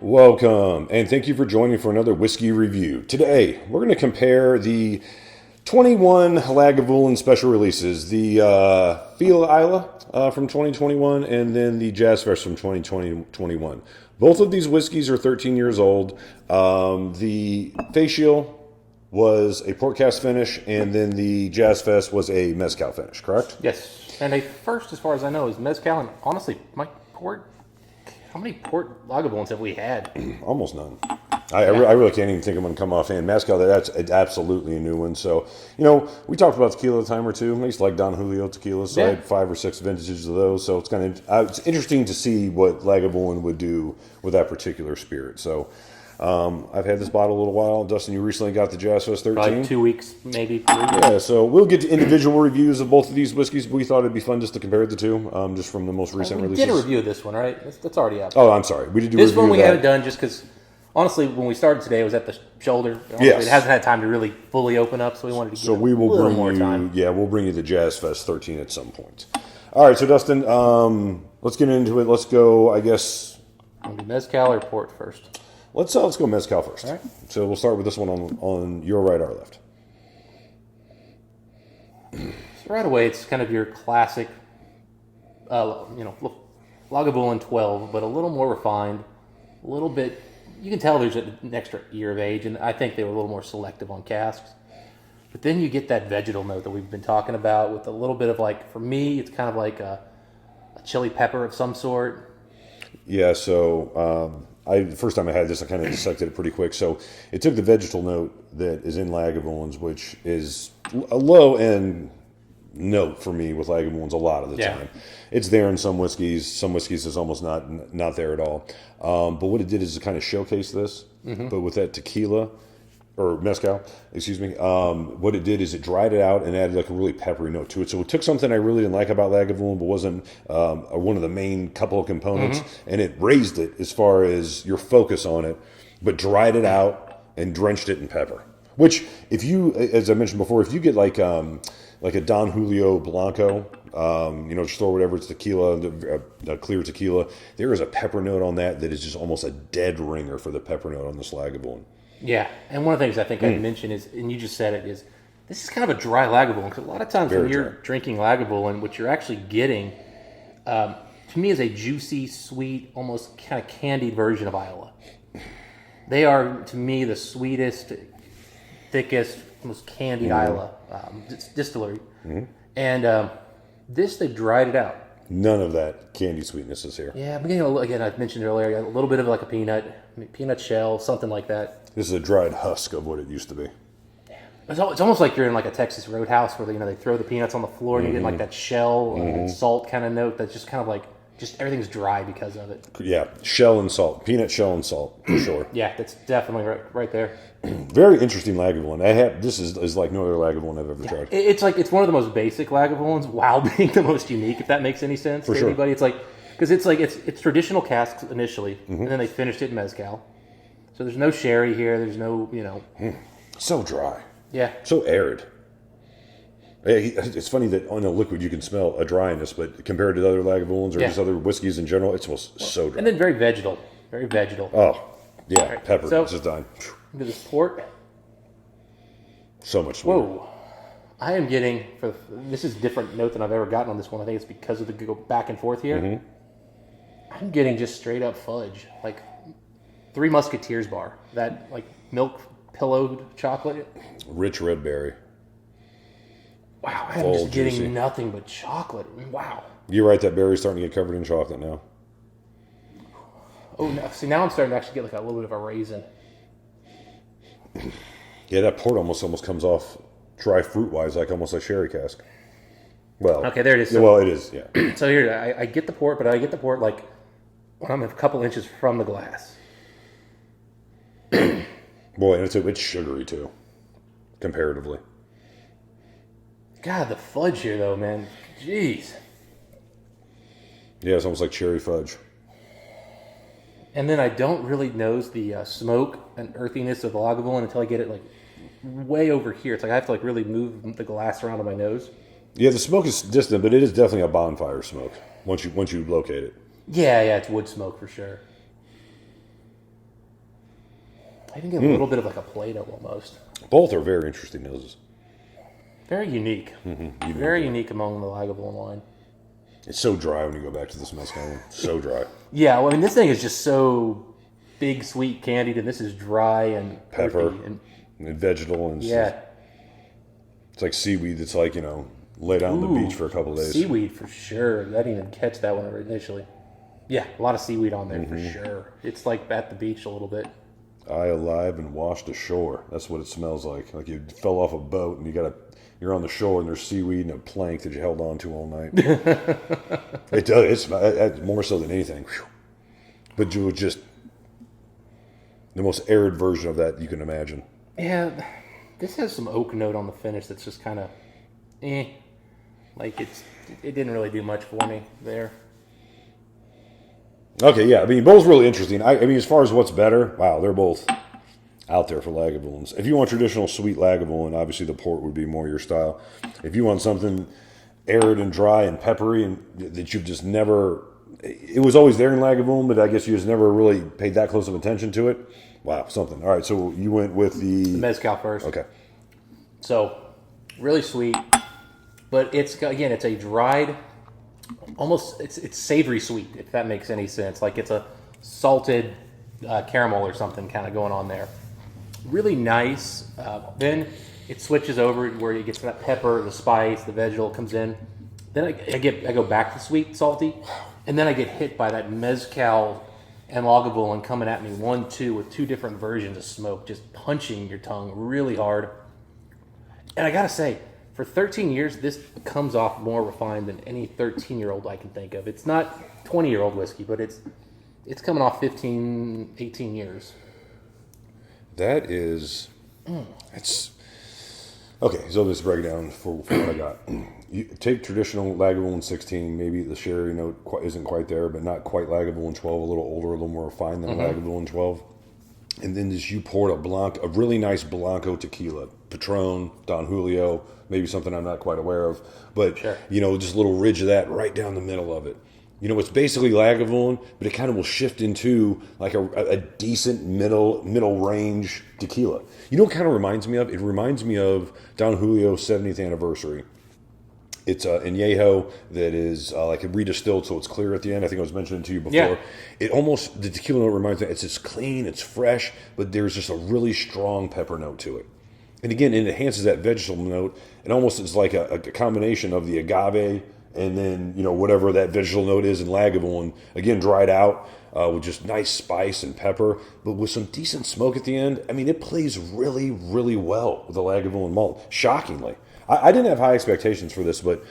Welcome, and thank you for joining for another whiskey review. Today, we're going to compare the 21 Lagavulin special releases, the Feis Ile from 2021 and then the Jazz Fest from 2021. Both of these whiskeys are 13 years old. The Feis Ile was a port cask finish, and then the Jazz Fest was a mezcal finish, correct? Yes, and a first, as far as I know, is mezcal, and honestly, how many port Lagavulins have we had? Almost none. I really can't even think of one come offhand. Mezcal, that's absolutely a new one. So, we talked about tequila a time or two. I used to like Don Julio tequila, so I had 5 or 6 vintages of those. So it's interesting to see what Lagavulin would do with that particular spirit. So, I've had this bottle a little while. Dustin, you recently got the Jazz Fest 13. Probably 2 weeks, maybe 3 weeks. Yeah, so we'll get to individual reviews of both of these whiskeys. But we thought it'd be fun just to compare the two, just from the most recent releases. We did a review of this one, right? That's already out. Oh, I'm sorry. We did do this a review one. We of that. haven't done just because, honestly, when we started today, it was at the shoulder. Honestly, Yes. It hasn't had time to really fully open up, so we wanted to give we will a little bring more you, time. Yeah, we'll bring you the Jazz Fest 13 at some point. All right, so Dustin, let's get into it. Let's go, I guess. Mezcal or port first? Let's go mezcal first. All right. So we'll start with this one on your right, our left. So right away, it's kind of your classic, Lagavulin 12, but a little more refined, a little bit. You can tell there's an extra year of age, and I think they were a little more selective on casks. But then you get that vegetal note that we've been talking about with a little bit of for me, it's kind of like a chili pepper of some sort. Yeah, so the first time I had this, I kind of dissected it pretty quick. So it took the vegetal note that is in Lagavulins, which is a low-end note for me with Lagavulins a lot of the time. It's there in some whiskeys. Some whiskeys is almost not there at all. But what it did is it kind of showcase this. Mm-hmm. But with that tequila, or mezcal, excuse me, what it did is it dried it out and added a really peppery note to it. So it took something I really didn't like about Lagavulin, but wasn't one of the main couple of components, and it raised it as far as your focus on it, but dried it out and drenched it in pepper. Which, if you, as I mentioned before, if you get like a Don Julio Blanco, store whatever, it's tequila, a clear tequila, there is a pepper note on that is just almost a dead ringer for the pepper note on this Lagavulin. Yeah, and one of the things I think I mentioned is, and you just said it, is this is kind of a dry Lagavulin, because a lot of times when you're drinking Lagavulin, what you're actually getting, to me, is a juicy, sweet, almost kind of candied version of Islay. They are, to me, the sweetest, thickest, most candied Islay distillery. Mm-hmm. And this, they dried it out. None of that candy sweetness is here. Yeah, I'm getting, again, I mentioned earlier, a little bit of like a peanut shell, something like that. This is a dried husk of what it used to be. It's almost like you're in like a Texas Roadhouse where they throw the peanuts on the floor and you get like that shell and salt kind of note that's just kind of just everything's dry because of it. Yeah, shell and salt, peanut shell and salt for sure. Yeah, that's definitely right there. Very interesting Lagavulin. This is like no other Lagavulin I've ever tried. It's one of the most basic Lagavulins while being the most unique, if that makes any sense to anybody. It's because it's traditional casks initially, and then they finished it in mezcal. So there's no sherry here. There's no, So dry. Yeah. So arid. It's funny that on a liquid you can smell a dryness, but compared to other Lagavulins or just other whiskeys in general, it smells so dry. And then very vegetal. Very vegetal. Oh, yeah. Right. Pepper. So, just dying. Into this port. So much sweeter. Whoa. I am getting, this is a different note than I've ever gotten on this one. I think it's because of the go back and forth here. Mm-hmm. I'm getting just straight up fudge. Like Three Musketeers bar. That milk pillowed chocolate. Rich red berry. Wow, I'm just getting nothing but chocolate. Wow. You're right, that berry's starting to get covered in chocolate now. Oh, no. See, now I'm starting to actually get a little bit of a raisin. Yeah, that port almost comes off dry fruit-wise, almost like sherry cask. Well, okay, there it is. So, it is, yeah. So here, I get the port, but I get the port when I'm a couple inches from the glass. Boy, and it's sugary too, comparatively. God, the fudge here, though, man. Jeez. Yeah, it's almost like cherry fudge. And then I don't really nose the smoke and earthiness of the Lagavulin until I get it way over here. It's I have to really move the glass around on my nose. Yeah, the smoke is distant, but it is definitely a bonfire smoke once you locate it. Yeah, it's wood smoke for sure. I even get a little bit of like a Play-Doh almost. Both are very interesting noses. Very unique. Very unique among the Lagavulin line. It's so dry when you go back to this mezcal one. So dry. Yeah, well, I mean, this thing is just so big, sweet, candied, and this is dry and Pepper and vegetal. And yeah. It's like seaweed that's like, lay down on the beach for a couple of days. Seaweed for sure. I didn't even catch that one initially. Yeah, a lot of seaweed on there for sure. It's like at the beach a little bit. Eye alive and washed ashore. That's what it smells like. Like you fell off a boat and you're on the shore and there's seaweed and a plank that you held on to all night. It does. It's more so than anything. Whew. But you were just the most arid version of that you can imagine. Yeah, this has some oak note on the finish that's just kind of, like it didn't really do much for me there. Okay, yeah. I mean, both really interesting. I mean, as far as what's better, wow, they're both out there for Lagavulins. If you want traditional sweet Lagavulin, obviously the port would be more your style. If you want something arid and dry and peppery and that you've just never, it was always there in Lagavulin, but I guess you just never really paid that close of attention to it. Wow, something. All right, so you went with the mezcal first. Okay. So, really sweet, but it's a dried, almost it's savory sweet, if that makes any sense. Like it's a salted caramel or something kind of going on there. Really nice. Then it switches over where it gets that pepper, the spice, the vegetal comes in. Then I go back to sweet, salty, and then I get hit by that mezcal and Lagavulin coming at me 1-2 with two different versions of smoke, just punching your tongue really hard. And I gotta say, for 13 years, this comes off more refined than any 13-year-old I can think of. It's not 20-year-old whiskey, but it's coming off 15, 18 years. That is, it's okay. So let's break it down for what I got. You take traditional Lagavulin 16, maybe the sherry note isn't quite there, but not quite Lagavulin 12, a little older, a little more refined than Lagavulin 12. And then you poured a really nice Blanco tequila, Patron, Don Julio, maybe something I'm not quite aware of, but sure. Just a little ridge of that right down the middle of it. It's basically Lagavulin, but it kind of will shift into like a decent middle range tequila. You know what kind of reminds me of? It reminds me of Don Julio's 70th anniversary. It's añejo that is like redistilled, so it's clear at the end. I think I was mentioning to you before. Yeah. The tequila note reminds me, it's just clean, it's fresh, but there's just a really strong pepper note to it. And again, it enhances that vegetable note. It almost is like a combination of the agave and then, whatever that vegetable note is in Lagavulin, again, dried out with just nice spice and pepper, but with some decent smoke at the end. I mean, it plays really, really well with the Lagavulin malt, shockingly. I didn't have high expectations for this, but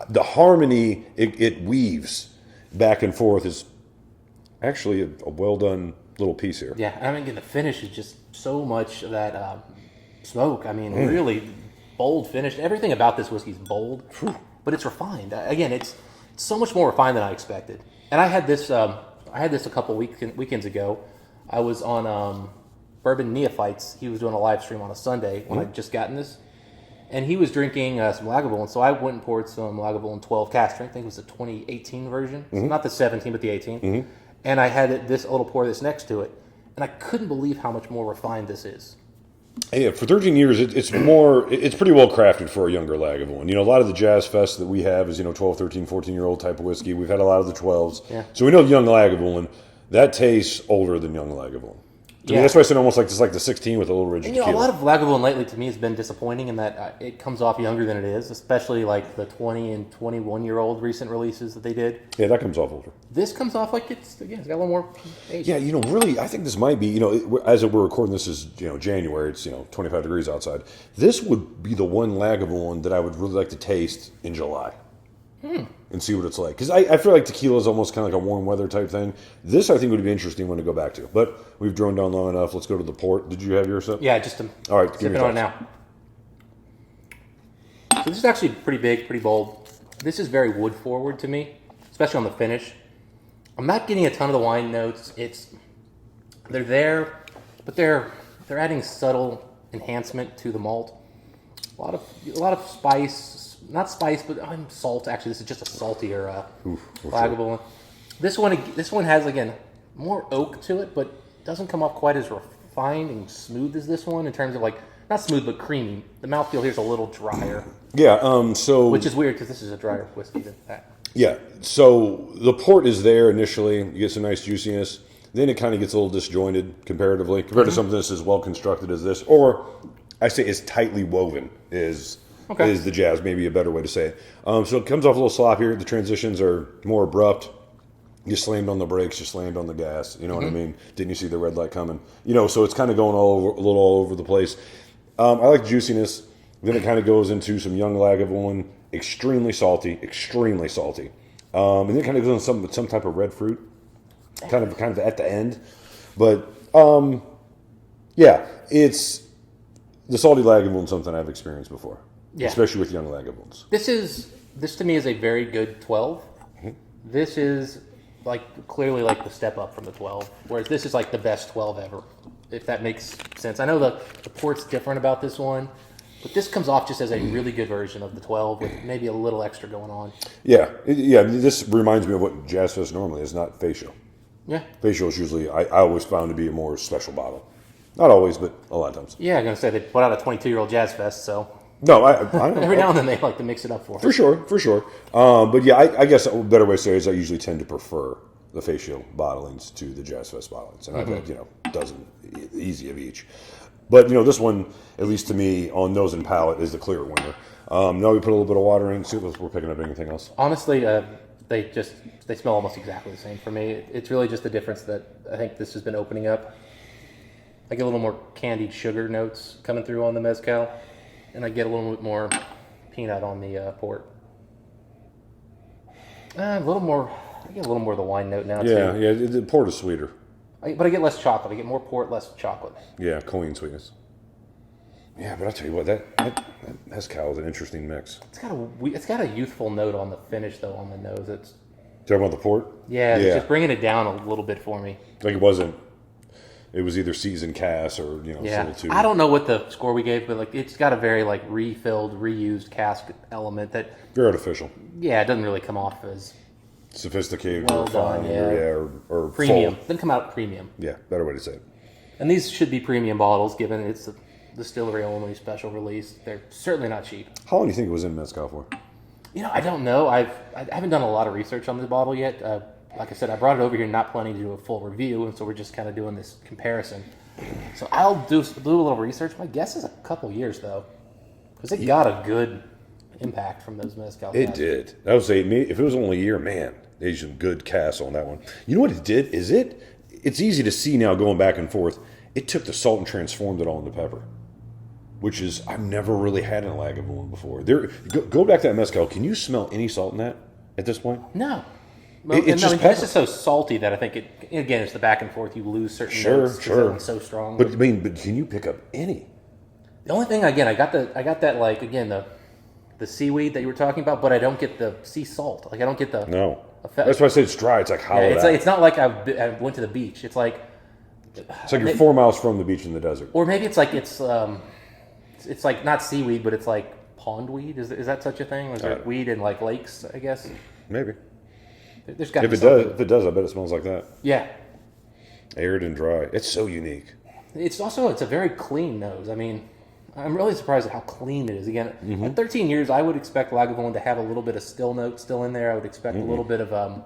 the harmony it weaves back and forth is actually a well-done little piece here. Yeah, I mean, the finish is just so much of that smoke. I mean, really bold finish. Everything about this whiskey is bold, but it's refined. Again, it's so much more refined than I expected. And I had this a couple weekends ago. I was on Bourbon Neophytes. He was doing a live stream on a Sunday when I'd just gotten this. And he was drinking some Lagavulin, so I went and poured some Lagavulin 12 cask strength. I think it was the 2018 version. So not the 17, but the 18. And I had a little pour this next to it. And I couldn't believe how much more refined this is. Yeah, for 13 years, it's pretty well crafted for a younger Lagavulin. A lot of the jazz fest that we have is, 12, 13, 14-year-old type of whiskey. We've had a lot of the 12s. Yeah. So we know young Lagavulin, that tastes older than young Lagavulin. I mean, that's why I said almost like it's like the 16 with a little ridge of tequila. A lot of Lagavulin lately to me has been disappointing in that it comes off younger than it is, especially like the 20 and 21-year-old recent releases that they did. Yeah, that comes off older. This comes off like it's got a little more age. Yeah, really, I think this might be, as we're recording this is, January, it's, 25 degrees outside. This would be the one Lagavulin that I would really like to taste in July. And see what it's like. Because I feel like tequila is almost kind of like a warm weather type thing. This, I think, would be an interesting one to go back to. But we've droned on long enough. Let's go to the port. Did you have yours up? Yeah, just all right, sipping on it now. So this is actually pretty big, pretty bold. This is very wood forward to me, especially on the finish. I'm not getting a ton of the wine notes. They're there, but they're adding subtle enhancement to the malt. A lot of spice. Not spice, but salt. Actually, this is just a saltier Lagavulin. This one has again more oak to it, but doesn't come off quite as fine and smooth as this one in terms of like, not smooth, but creamy. The mouthfeel here is a little drier. Yeah, so... Which is weird because this is a drier whiskey than that. Yeah, so the port is there initially. You get some nice juiciness. Then it kind of gets a little disjointed comparatively, compared to something that's as well constructed as this. Or, I say as tightly woven is the jazz, maybe a better way to say it. So it comes off a little sloppier. The transitions are more abrupt. You slammed on the brakes, you slammed on the gas. You know what I mean? Didn't you see the red light coming? So it's kind of going a little all over the place. I like juiciness. Then it kind of goes into some young Lagavulin, extremely salty. And then it kind of goes on some type of red fruit, kind of at the end. But yeah, it's the salty Lagavulin, something I've experienced before, especially with young Lagavulins. This to me is a very good 12. This is clearly the step up from the 12, whereas this is like the best 12 ever, if that makes sense. I know the port's different about this one, but this comes off just as a really good version of the 12 with maybe a little extra going on. Yeah. This reminds me of what Jazz Fest normally is, not Feis Ile. Yeah. Feis Ile is usually, I always found to be a more special bottle. Not always, but a lot of times. Yeah, I'm going to say they put out a 22-year-old Jazz Fest, so... No, I every now and then they like to mix it up for us. For sure. But yeah, I guess a better way to say it is I usually tend to prefer the Feis Ile bottlings to the Jazz Fest bottlings. And I've had, dozen easy of each. But, this one, at least to me, on nose and palate, is the clear winner. Now we put a little bit of water in, see if we're picking up anything else. Honestly, they smell almost exactly the same for me. It's really just the difference that I think this has been opening up. I get a little more candied sugar notes coming through on the mezcal, and I get a little bit more peanut on the port. I get a little more of the wine note now, too. Yeah, the port is sweeter. But I get less chocolate. I get more port, less chocolate. Yeah, clean sweetness. Yeah, but I'll tell you what, that mezcal is an interesting mix. It's got a youthful note on the finish, though, on the nose. It's talking about the port? Yeah, it's just bringing it down a little bit for me. It was either seasoned cask or, too. I don't know what the score we gave, but it's got a very refilled, reused cask element that... Very artificial. Yeah, it doesn't really come off as... Sophisticated well or fine done, or premium. Full. Doesn't come out premium. Yeah, better way to say it. And these should be premium bottles, given it's a distillery only special release. They're certainly not cheap. How long do you think it was in mezcal for? I don't know. I haven't done a lot of research on this bottle yet. Like I said, I brought it over here not planning to do a full review, and so we're just kind of doing this comparison. So I'll do a little research. My guess is a couple years, though, because it got a good impact from those mezcal. It did. I would say, if it was only a year, man, there's some good cast on that one. You know what it did? It's easy to see now going back and forth. It took the salt and transformed it all into pepper, which is, I've never really had in a Lagavulin before. Go back to that mezcal. Can you smell any salt in that at this point? No. It's just pepper. This is so salty that I think it's the back and forth. You lose certain notes. Sure. It's so strong. But can you pick up any? The only thing, again, I got that the seaweed that you were talking about, but I don't get the sea salt. I don't get the effect. That's why I said it's dry. It's hollowed out. It's not like I went to the beach. It's like you're 4 miles from the beach in the desert. Or maybe it's not seaweed, but it's like pondweed. Is that such a thing? Or is there weed in lakes? I guess maybe. There's got if it does, I bet it smells like that. Yeah, arid and dry. It's so unique. It's a very clean nose. I mean, I'm really surprised at how clean it is. Again, at 13 years, I would expect Lagavulin to have a little bit of still note still in there. I would expect a little bit of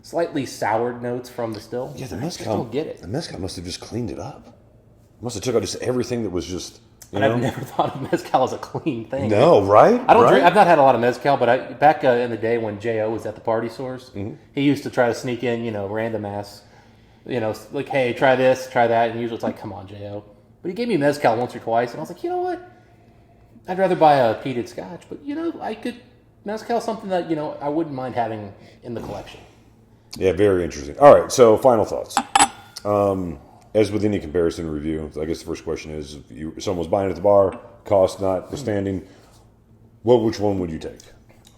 slightly soured notes from the still. Yeah, the mezcal. I don't get it. The mezcal must have just cleaned it up. Must have took out just everything that was just. I've never thought of mezcal as a clean thing. No, right? I don't drink. I've not had a lot of mezcal, but back in the day when Jo was at the party source, he used to try to sneak in, random ass, like, hey, try this, try that, and usually it's like, come on, Jo. But he gave me mezcal once or twice, and I was like, you know what? I'd rather buy a peated scotch, but mezcal something that I wouldn't mind having in the collection. Yeah, very interesting. All right, so final thoughts. As with any comparison review, I guess the first question is, if someone was buying at the bar, cost notwithstanding, which one would you take?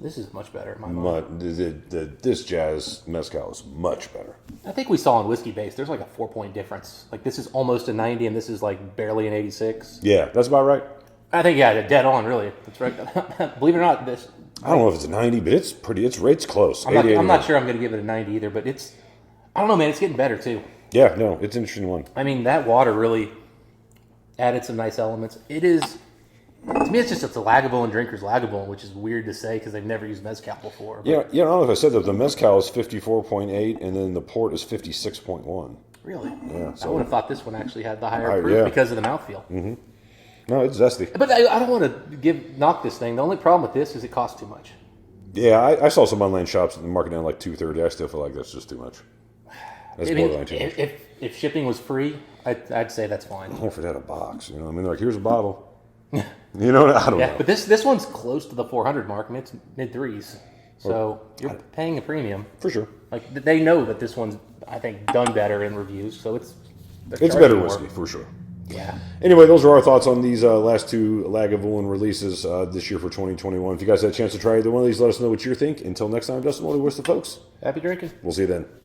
This is much better in my mind. This Jazz Mezcal is much better. I think we saw on Whiskey Base, there's like a 4-point difference. Like this is almost a 90 and this is like barely an 86. Yeah, that's about right. I think, dead on, really. That's right. Believe it or not, this... I don't know if it's a 90, but it's close. I'm not sure I'm going to give it a 90 either, but I don't know, man, it's getting better too. Yeah, no, it's an interesting one. I mean, that water really added some nice elements. It is, to me, it's a Lagavulin drinker's Lagavulin, which is weird to say because they've never used mezcal before. Yeah, I don't know if I said that. The mezcal is 54.8, and then the port is 56.1. Really? Yeah. I would have thought this one actually had the higher proof because of the mouthfeel. Mm-hmm. No, it's zesty. But I don't want to knock this thing. The only problem with this is it costs too much. Yeah, I saw some online shops that mark it down like $230. I still feel like that's just too much. That's borderline too much. If shipping was free, I'd say that's fine. I offered that a box. I mean, like, here's a bottle. I don't know. But this one's close to the 400 mark, and it's mid threes. So you're paying a premium For sure. Like they know that this one's, I think, done better in reviews. So it's better whiskey for sure. Yeah. Anyway, those are our thoughts on these last two Lagavulin releases this year for 2021. If you guys had a chance to try either one of these, let us know what you think. Until next time, Dustin, what do we wish the folks? Happy drinking. We'll see you then.